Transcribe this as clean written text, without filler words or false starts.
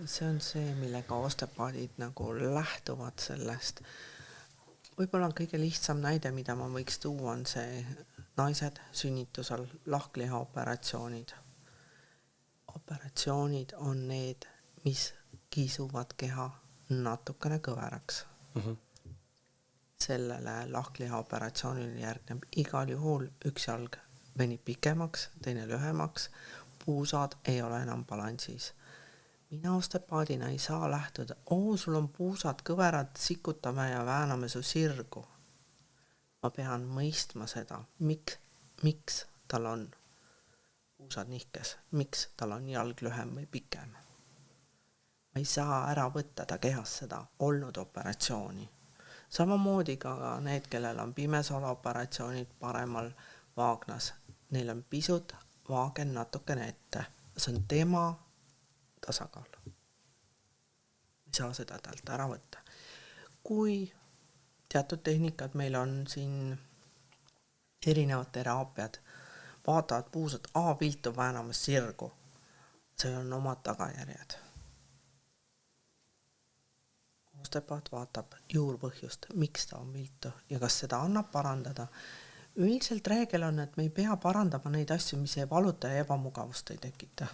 see on see, millega osteopaadid nagu lähtuvad sellest. Võib-olla on kõige lihtsam näide, mida ma võiks tuua, on see naised sünnitusel lahkliha operatsioonid. Operatsioonid on need, mis kisuvad keha natukene kõveraks. Sellele lahkliha operatsioonile järgneb igal juhul üks jalg venib pikemaks, teine lühemaks, puusad ei ole enam balansis. Mina osteopaadina ei saa lähtuda, sul on puusad kõverad, sikutame ja vääname su sirgu. Ma pean mõistma seda, miks tal on puusad nihkes, miks tal on jalg lühem või pikem. Ma ei saa ära võtta ta kehas seda olnud operatsiooni. Samamoodi ka need, kellel on pimesola operatsioonid paremal vaagnas, neil on pisut vaagen natukene ette. See on tema tasakaal. Ei saa seda talt ära võtta. Kui teatud tehnikad meil on siin erinevad teraapiad, vaatavad puusad, viltu väänamas sirgu, see on omad tagajärjed. Osteopaat vaatab juurpõhjust, miks ta on viltu ja kas seda annab parandada. Üldiselt reegel on, et me ei pea parandama neid asju, mis ei valuta ja ebamugavust ei tekita.